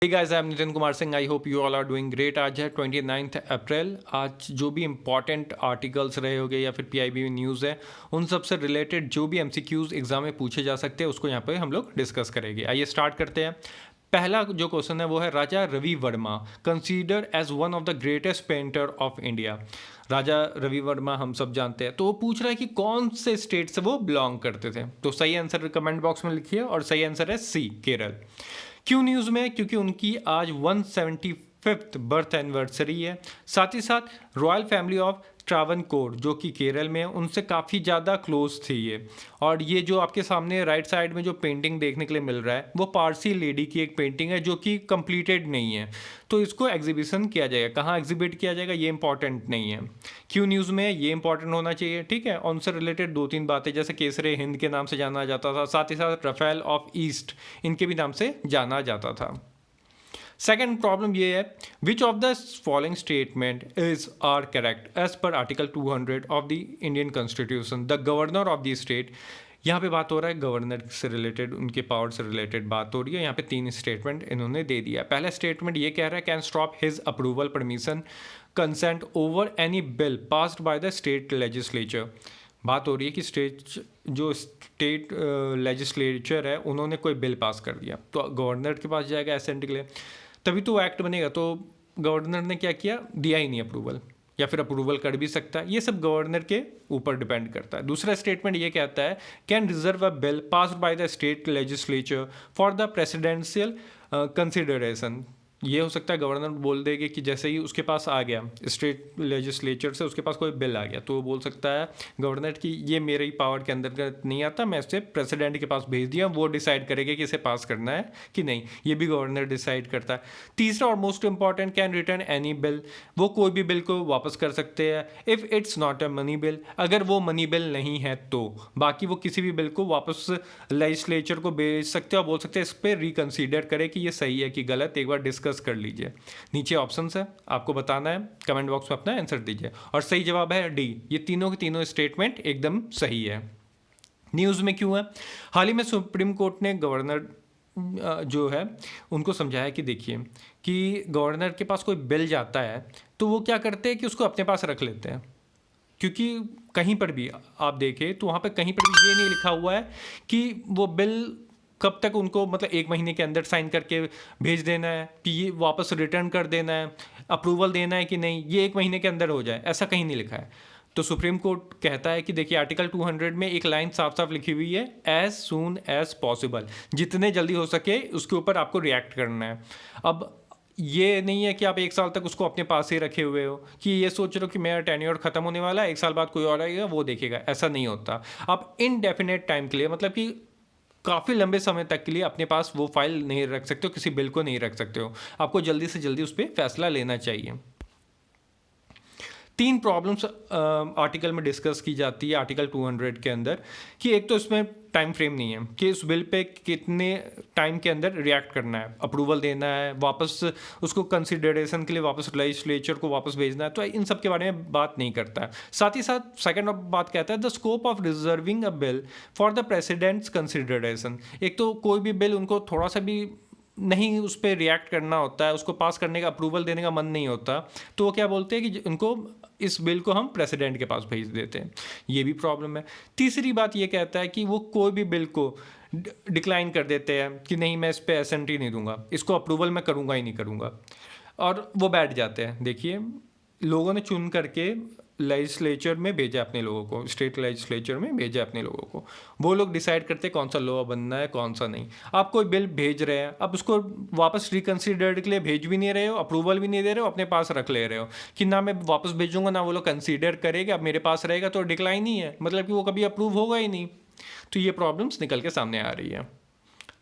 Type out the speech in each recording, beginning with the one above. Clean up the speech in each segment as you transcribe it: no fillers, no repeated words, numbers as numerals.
Hey guys, I'm Nitin Kumar Singh. I hope you all are doing great. आज है 29 अप्रैल। आज जो भी इंपॉर्टेंट आर्टिकल्स रहे होंगे या फिर पीआईबी न्यूज़ है, उन सब से रिलेटेड जो भी एमसीक्यूज एग्जाम में पूछे जा सकते हैं उसको यहाँ पे हम लोग डिस्कस करेंगे। आइए स्टार्ट करते हैं। पहला जो क्वेश्चन है वो है Raja Ravi Varma consider as one of the greatest painter of India. Raja Ravi Varma हम सब जानते हैं, तो वो पूछ रहा है कि कौन से स्टेट से वो बिलोंग करते थे। तो सही आंसर कमेंट बॉक्स में लिखिए और सही आंसर है सी, केरल। क्यों न्यूज़ में? क्योंकि उनकी आज 175th बर्थ एनिवर्सरी है। साथ ही साथ रॉयल फैमिली ऑफ ट्रावनकोर जो कि केरल में है, उनसे काफ़ी ज़्यादा क्लोज थी ये। और ये जो आपके सामने राइट साइड में जो पेंटिंग देखने के लिए मिल रहा है वो पारसी लेडी की एक पेंटिंग है जो कि कंप्लीटेड नहीं है। तो इसको एग्जीबिशन किया जाएगा। कहाँ एग्जिबिट किया जाएगा ये इंपॉर्टेंट नहीं है। क्यों न्यूज़ में ये इंपॉर्टेंट होना चाहिए, ठीक है। उनसे रिलेटेड दो तीन बातें, जैसे केसरे हिंद के नाम से जाना जाता था, साथ ही साथ रफेल ऑफ ईस्ट इनके भी नाम से जाना जाता था। सेकेंड प्रॉब्लम ये है, which of the following statement is are correct as per article 200 of the Indian constitution. The governor of the state, यहाँ पे बात हो रहा है गवर्नर से रिलेटेड, उनके पावर से रिलेटेड बात हो रही है। यहाँ पे तीन स्टेटमेंट इन्होंने दे दिया। पहला स्टेटमेंट ये कह रहा है, can stop his approval permission consent over any bill passed by the state legislature. बात हो रही है कि स्टेट लेजिस्लेचर है, उन्होंने कोई बिल पास कर दिया तो गवर्नर के पास जाएगा असेंट के लिए, तभी तो वो एक्ट बनेगा। तो गवर्नर ने क्या किया, दिया ही नहीं अप्रूवल, या फिर अप्रूवल कर भी सकता है। ये सब गवर्नर के ऊपर डिपेंड करता है। दूसरा स्टेटमेंट ये कहता है, can reserve a bill passed by the state legislature for the presidential consideration. ये हो सकता है गवर्नर बोल देगी कि जैसे ही उसके पास आ गया स्टेट लेजिस्लेचर से, उसके पास कोई बिल आ गया, तो वो बोल सकता है गवर्नर कि ये मेरे ही पावर के अंदर नहीं आता, मैं इसे प्रेसिडेंट के पास भेज दिया, वो डिसाइड करेगा कि इसे पास करना है कि नहीं। ये भी गवर्नर डिसाइड करता है। तीसरा और most important, can return any bill, वो कोई भी बिल को वापस कर सकते हैं if it's not a money bill, अगर वो मनी बिल नहीं है तो। बाकी वो किसी भी बिल को वापस लेजिस्लेचर को भेज सकते हैं और बोल सकते हैं इस पर रिकन्सिडर करें कि ये सही है कि गलत, एक बार डिस्कस कर लीजिए। नीचे ऑप्शंस है, आपको बताना है, कमेंट बॉक्स में अपना आंसर दीजिए। और सही जवाब है डी, ये तीनों के तीनों स्टेटमेंट एकदम सही है। न्यूज़ में क्यों है? हाल ही में सुप्रीम कोर्ट ने गवर्नर जो है उनको समझाया कि देखिए कि गवर्नर के पास कोई बिल जाता है तो वो क्या करते हैं कि उसको अपने पास रख लेते हैं, क्योंकि कहीं पर भी आप देखें तो वहाँ पे कहीं पर भी ये नहीं लिखा हुआ है कि वो बिल कब तक उनको, मतलब एक महीने के अंदर साइन करके भेज देना है कि ये वापस रिटर्न कर देना है, अप्रूवल देना है कि नहीं, ये एक महीने के अंदर हो जाए, ऐसा कहीं नहीं लिखा है। तो सुप्रीम कोर्ट कहता है कि देखिए आर्टिकल 200 में एक लाइन साफ साफ लिखी हुई है, एज सून एज पॉसिबल, जितने जल्दी हो सके उसके ऊपर आपको रिएक्ट करना है। अब ये नहीं है कि आप एक साल तक उसको अपने पास ही रखे हुए हो, कि ये सोच रहे हो कि मेरा टेन्योर खत्म होने वाला है, एक साल बाद कोई और आएगा वो देखेगा, ऐसा नहीं होता। आप इनडेफिनेट टाइम के लिए, मतलब कि काफ़ी लंबे समय तक के लिए अपने पास वो फाइल नहीं रख सकते हो, किसी बिल को नहीं रख सकते हो। आपको जल्दी से जल्दी उस पर फैसला लेना चाहिए। तीन प्रॉब्लम्स आर्टिकल में डिस्कस की जाती है आर्टिकल 200 के अंदर, कि एक तो इसमें टाइम फ्रेम नहीं है कि उस बिल पे कितने टाइम के अंदर रिएक्ट करना है, अप्रूवल देना है, वापस उसको कंसिडरेशन के लिए वापस लेजिस्लेचर को वापस भेजना है, तो इन सब के बारे में बात नहीं करता है। साथ ही साथ सेकंड बात कहता है, the scope of reserving a bill for the president's consideration. एक तो कोई भी बिल उनको थोड़ा सा भी नहीं उस पर रिएक्ट करना होता है, उसको पास करने का, अप्रूवल देने का मन नहीं होता, तो वो क्या बोलते हैं कि उनको इस बिल को हम प्रेसिडेंट के पास भेज देते हैं। ये भी प्रॉब्लम है। तीसरी बात ये कहता है कि वो कोई भी बिल को डिक्लाइन कर देते हैं कि नहीं मैं इस पर एसेंट ही नहीं दूंगा, इसको अप्रूवल मैं करूंगा ही नहीं करूंगा, और वो बैठ जाते हैं। देखिए लोगों ने चुन करके लेजिस्लेचर में भेजा अपने लोगों को, स्टेट लेजिस्लेचर में भेजा अपने लोगों को, वो लोग डिसाइड करते कौन सा लॉ बनना है कौन सा नहीं। आप कोई बिल भेज रहे हैं, अब उसको वापस रिकन्सिडर्ड के लिए भेज भी नहीं रहे हो, अप्रूवल भी नहीं दे रहे हो, अपने पास रख ले रहे हो कि ना मैं वापस भेजूंगा ना वो लोग कंसिडर करेगा, अब मेरे पास रहेगा तो डिक्लाइन ही है, मतलब कि वो कभी अप्रूव होगा ही नहीं। तो ये प्रॉब्लम्स निकल के सामने आ रही है।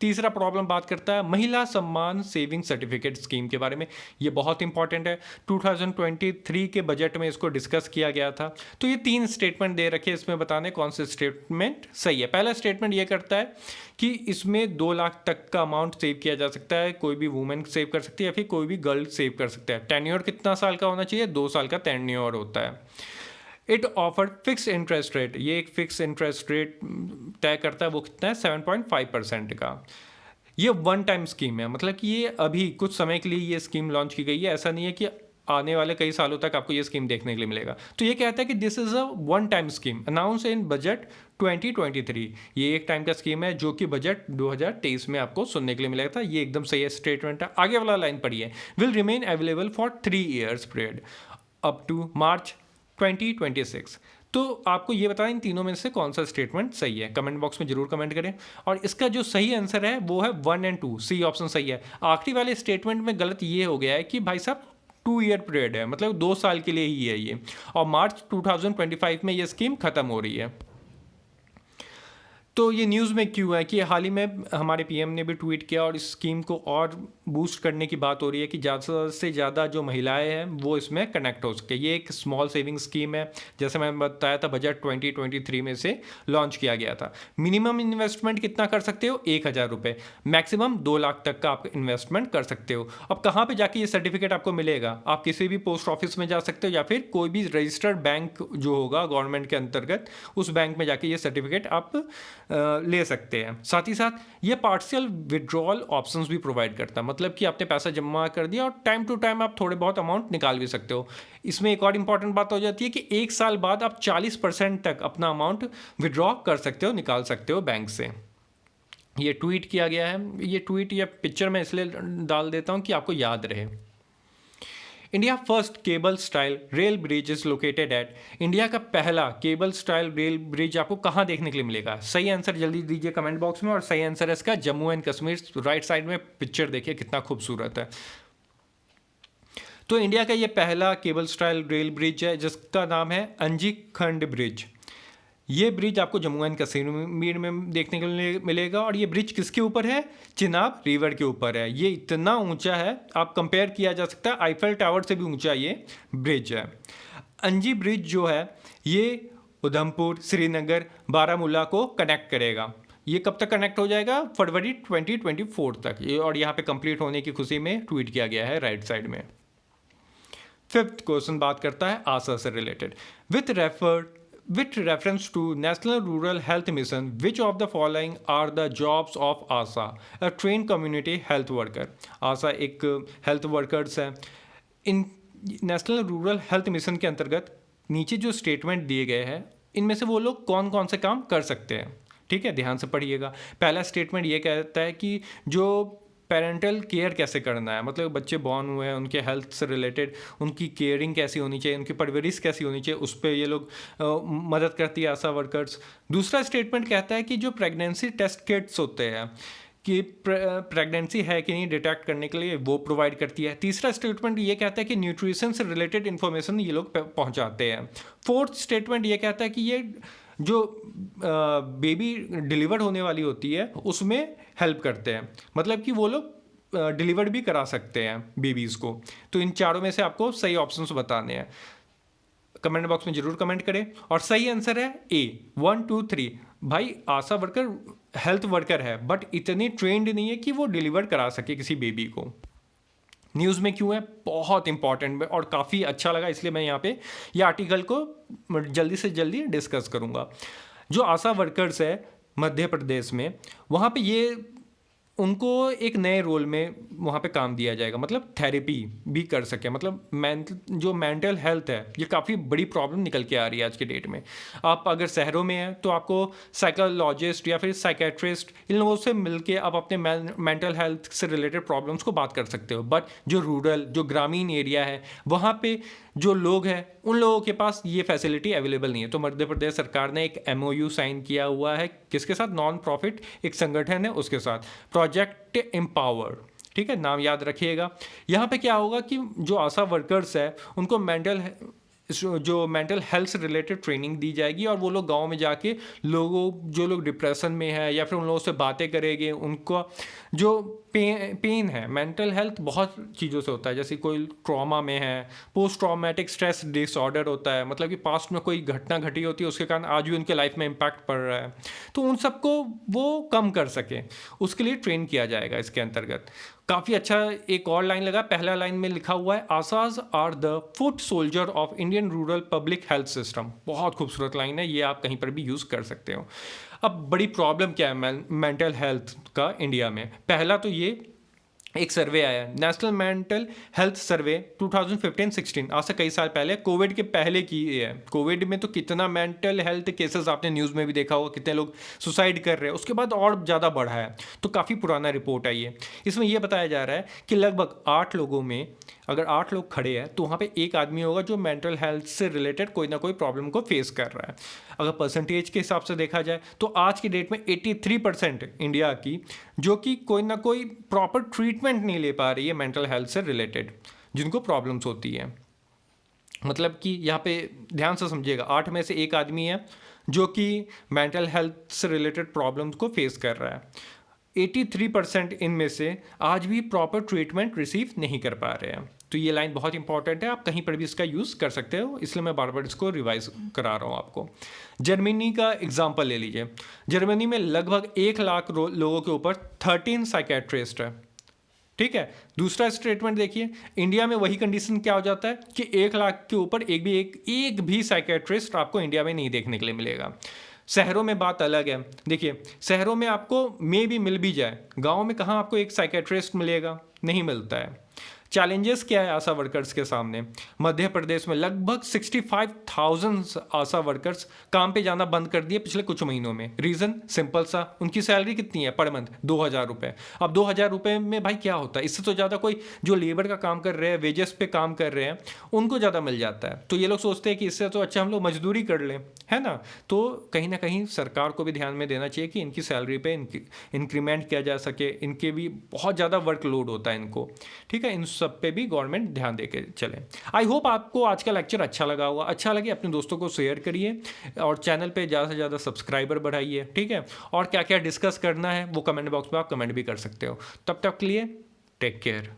तीसरा प्रॉब्लम बात करता है महिला सम्मान सेविंग सर्टिफिकेट स्कीम के बारे में। ये बहुत इंपॉर्टेंट है, 2023 के बजट में इसको डिस्कस किया गया था। तो ये तीन स्टेटमेंट दे रखे, इसमें बताने कौन से स्टेटमेंट सही है। पहला स्टेटमेंट ये करता है कि इसमें 2 लाख तक का अमाउंट सेव किया जा सकता है, कोई भी वुमेन सेव कर सकती है या फिर कोई भी गर्ल सेव कर सकता है। टेन्योर कितना साल का होना चाहिए? 2 साल का टेन्योर होता है। It offer fix interest rate, ये एक फिक्स इंटरेस्ट रेट तय करता है, वो कितना है? 7.5% का। ये वन टाइम स्कीम है, मतलब कि ये अभी कुछ समय के लिए ये स्कीम लॉन्च की गई है। ऐसा नहीं है कि आने वाले कई सालों तक आपको ये स्कीम देखने के लिए मिलेगा। तो ये कहता है कि this is a one time scheme announce in budget 2023। ये एक टाइम का स्कीम है जो कि बजट 2023 में आपको सुनने के लिए मिलेगा था। ये एकदम सही है स्टेटमेंट है। आगे वाला लाइन पढ़िए, will remain available for 3 years period up to March 2026। तो आपको ये बताएं इन तीनों में से कौन सा स्टेटमेंट सही है, कमेंट बॉक्स में जरूर कमेंट करें। और इसका जो सही आंसर है वो है 1 और 2, सी ऑप्शन सही है। आखिरी वाले स्टेटमेंट में गलत ये हो गया है कि भाई साहब 2 ईयर पीरियड है, मतलब 2 साल के लिए ही है ये, और मार्च 2025 में ये स्कीम खत्म हो रही है। तो ये न्यूज़ में क्यों है कि हाल ही में हमारे पीएम ने भी ट्वीट किया और इस स्कीम को और बूस्ट करने की बात हो रही है कि ज़्यादा से ज़्यादा जो महिलाएं हैं वो इसमें कनेक्ट हो सके। ये एक स्मॉल सेविंग स्कीम है, जैसे मैंने बताया था बजट 2023 में से लॉन्च किया गया था। मिनिमम इन्वेस्टमेंट कितना कर सकते हो, 1,000 रुपये, मैक्सिमम 2 लाख तक का आप इन्वेस्टमेंट कर सकते हो। अब कहाँ पर जाके ये सर्टिफिकेट आपको मिलेगा, आप किसी भी पोस्ट ऑफिस में जा सकते हो या फिर कोई भी रजिस्टर्ड बैंक जो होगा गवर्नमेंट के अंतर्गत, उस बैंक में जाके ये सर्टिफिकेट आप ले सकते हैं। साथ ही साथ ये पार्शियल विड्रॉल ऑप्शंस भी प्रोवाइड करता है, मतलब कि आपने पैसा जमा कर दिया और टाइम टू टाइम आप थोड़े बहुत अमाउंट निकाल भी सकते हो। इसमें एक और इंपॉर्टेंट बात हो जाती है कि 1 साल बाद आप 40% तक अपना अमाउंट विड्रॉ कर सकते हो, निकाल सकते हो बैंक से। ये ट्वीट किया गया है, ये ट्वीट या पिक्चर मैं इसलिए डाल देता हूँ कि आपको याद रहे। India first cable style rail bridge is located at, India का पहला केबल स्टाइल रेल ब्रिज आपको कहाँ देखने के लिए मिलेगा? सही आंसर जल्दी दीजिए कमेंट बॉक्स में। और सही आंसर है इसका Jammu and Kashmir. Right side में पिक्चर देखिए कितना खूबसूरत है। तो इंडिया का ये पहला केबल स्टाइल रेल ब्रिज है जिसका नाम है अंजी खंड ब्रिज। ये ब्रिज आपको जम्मू एंड कश्मीर में देखने के लिए मिलेगा। और ये ब्रिज किसके ऊपर है? चिनाब रिवर के ऊपर है। ये इतना ऊंचा है, आप कंपेयर किया जा सकता है आईफेल टावर से भी ऊंचा ये ब्रिज है। अंजी ब्रिज जो है ये उधमपुर, श्रीनगर, बारामूला को कनेक्ट करेगा। ये कब तक कनेक्ट हो जाएगा? फरवरी 2024 तक। ये और यहाँ पे कंप्लीट होने की खुशी में ट्वीट किया गया है राइट साइड में। फिफ्थ क्वेश्चन बात करता है आशा से related. With reference to National Rural Health Mission, which of the following are the jobs of ASA, a trained community health worker? ASA एक हेल्थ वर्कर्स है। इन नेशनल रूरल हेल्थ मिशन के अंतर्गत नीचे जो स्टेटमेंट दिए गए हैं इनमें से वो लोग कौन कौन से काम कर सकते हैं? ठीक है, ध्यान से पढ़िएगा। पहला स्टेटमेंट ये कहता है कि जो पेरेंटल केयर कैसे करना है, मतलब बच्चे बॉर्न हुए हैं उनके हेल्थ से रिलेटेड उनकी केयरिंग कैसी होनी चाहिए, उनकी परवरिश कैसी होनी चाहिए, उस पर ये लोग मदद करती है आशा वर्कर्स। दूसरा स्टेटमेंट कहता है कि जो प्रेगनेंसी टेस्ट किट्स होते हैं कि प्रेगनेंसी है कि नहीं डिटेक्ट करने के लिए, वो प्रोवाइड करती है। तीसरा स्टेटमेंट ये कहता है कि न्यूट्रिशन से रिलेटेड इन्फॉर्मेशन ये लोग पहुंचाते हैं। फोर्थ स्टेटमेंट ये कहता है कि ये जो बेबी डिलीवर होने वाली होती है उसमें हेल्प करते हैं, मतलब कि वो लोग डिलीवर भी करा सकते हैं बेबीज़ को। तो इन चारों में से आपको सही ऑप्शंस बताने हैं। कमेंट बॉक्स में जरूर कमेंट करें। और सही आंसर है ए, 1 2 3। भाई आशा वर्कर हेल्थ वर्कर है बट इतनी ट्रेंड नहीं है कि वो डिलीवर करा सके किसी बेबी को। न्यूज़ में क्यों है? बहुत इंपॉर्टेंट और काफ़ी अच्छा लगा, इसलिए मैं यहाँ पे ये आर्टिकल को जल्दी से जल्दी डिस्कस करूँगा। जो आशा वर्कर्स है मध्य प्रदेश में, वहाँ पे ये उनको एक नए रोल में वहाँ पे काम दिया जाएगा, मतलब थेरेपी भी कर सके। मतलब जो मेंटल हेल्थ है ये काफ़ी बड़ी प्रॉब्लम निकल के आ रही है आज के डेट में। आप अगर शहरों में हैं तो आपको साइकोलॉजिस्ट या फिर साइकेट्रिस्ट इन लोगों से मिलके आप अपने मेंटल हेल्थ से रिलेटेड प्रॉब्लम्स को बात कर सकते हो। बट जो रूरल, जो ग्रामीण एरिया है वहाँ पे जो लोग हैं उन लोगों के पास ये फैसिलिटी अवेलेबल नहीं है। तो मध्य प्रदेश सरकार ने एक MOU साइन किया हुआ है, किसके साथ? नॉन प्रॉफिट एक संगठन है उसके साथ, प्रोजेक्ट एम्पावर। ठीक है, नाम याद रखिएगा। यहाँ पे क्या होगा कि जो आशा वर्कर्स है उनको जो मेंटल हेल्थ से रिलेटेड ट्रेनिंग दी जाएगी और वो लोग गांव में जाके जो लोग डिप्रेशन में है या फिर उन लोगों से बातें करेंगे। उनको जो पेन है, मेंटल हेल्थ बहुत चीज़ों से होता है, जैसे कोई ट्रॉमा में है, पोस्ट ट्रॉमेटिक स्ट्रेस डिसऑर्डर होता है, मतलब कि पास्ट में कोई घटना घटी होती है उसके कारण आज भी उनके लाइफ में इम्पैक्ट पड़ रहा है, तो उन सबको वो कम कर सके उसके लिए ट्रेन किया जाएगा इसके अंतर्गत। काफ़ी अच्छा एक और लाइन लगा, पहला लाइन में लिखा हुआ है ASHAs are the foot soldier of Indian rural public health system. बहुत खूबसूरत लाइन है, ये आप कहीं पर भी यूज़ कर सकते हो। अब बड़ी प्रॉब्लम क्या है मेंटल हेल्थ का इंडिया में? पहला तो ये एक सर्वे आया, नेशनल मेंटल हेल्थ सर्वे 2015-16, आज से कई साल पहले, कोविड के पहले की है। कोविड में तो कितना मेंटल हेल्थ केसेस आपने न्यूज़ में भी देखा होगा, कितने लोग सुसाइड कर रहे हैं, उसके बाद और ज़्यादा बढ़ा है। तो काफ़ी पुराना रिपोर्ट आई है। इसमें यह बताया जा रहा है कि लगभग 8 लोगों में अगर 8 लोग खड़े हैं तो वहाँ पे एक आदमी होगा जो मेंटल हेल्थ से रिलेटेड कोई ना कोई प्रॉब्लम को फेस कर रहा है। अगर परसेंटेज के हिसाब से देखा जाए तो आज की डेट में 83% इंडिया की जो कि कोई ना कोई प्रॉपर ट्रीटमेंट नहीं ले पा रही है मेंटल हेल्थ से रिलेटेड, जिनको प्रॉब्लम्स होती है। मतलब कि यहाँ पे ध्यान से समझिएगा, 8 में से एक आदमी है जो कि मेंटल हेल्थ से रिलेटेड प्रॉब्लम्स को फेस कर रहा है। 83% इनमें से आज भी प्रॉपर ट्रीटमेंट रिसीव नहीं कर पा रहे हैं। तो ये लाइन बहुत इंपॉर्टेंट है, आप कहीं पर भी इसका यूज़ कर सकते हो, इसलिए मैं बार बार इसको रिवाइज करा रहा हूँ आपको। जर्मनी का एग्जांपल ले लीजिए। जर्मनी में लगभग 1 लाख लोगों के ऊपर 13 साइकेट्रिस्ट है, ठीक है। दूसरा स्टेटमेंट देखिए, इंडिया में वही कंडीशन क्या हो जाता है कि 1 लाख के ऊपर एक भी साइकेट्रिस्ट आपको इंडिया में नहीं देखने के लिए मिलेगा। शहरों में बात अलग है। देखिए, शहरों में आपको मे भी मिल भी जाए, गांव में कहाँ आपको एक साइकेट्रिस्ट मिलेगा, नहीं मिलता है। चैलेंजेस क्या है आशा वर्कर्स के सामने? मध्य प्रदेश में लगभग 65,000 आशा वर्कर्स काम पे जाना बंद कर दिए पिछले कुछ महीनों में। रीज़न सिंपल सा, उनकी सैलरी कितनी है पर मंथ? 2,000 रुपये। अब 2,000 रुपये में भाई क्या होता है? इससे तो ज़्यादा कोई जो लेबर का काम कर रहे हैं, वेजेस पे काम कर रहे हैं, उनको ज़्यादा मिल जाता है। तो ये लोग सोचते हैं कि इससे तो अच्छा हम लोग मजदूरी कर लें, है ना। तो कहीं ना कहीं सरकार को भी ध्यान में देना चाहिए कि इनकी सैलरी पे इंक्रीमेंट किया जा सके। इनके भी बहुत ज़्यादा वर्कलोड होता है इनको, ठीक है। इन सब पे भी गवर्नमेंट ध्यान दे के चले। आई होप आपको आज का लेक्चर अच्छा लगा होगा। अच्छा लगे अपने दोस्तों को शेयर करिए और चैनल पे ज़्यादा से ज़्यादा सब्सक्राइबर बढ़ाइए, ठीक है। और क्या क्या डिस्कस करना है वो कमेंट बॉक्स में आप कमेंट भी कर सकते हो। तब तक के लिए टेक केयर।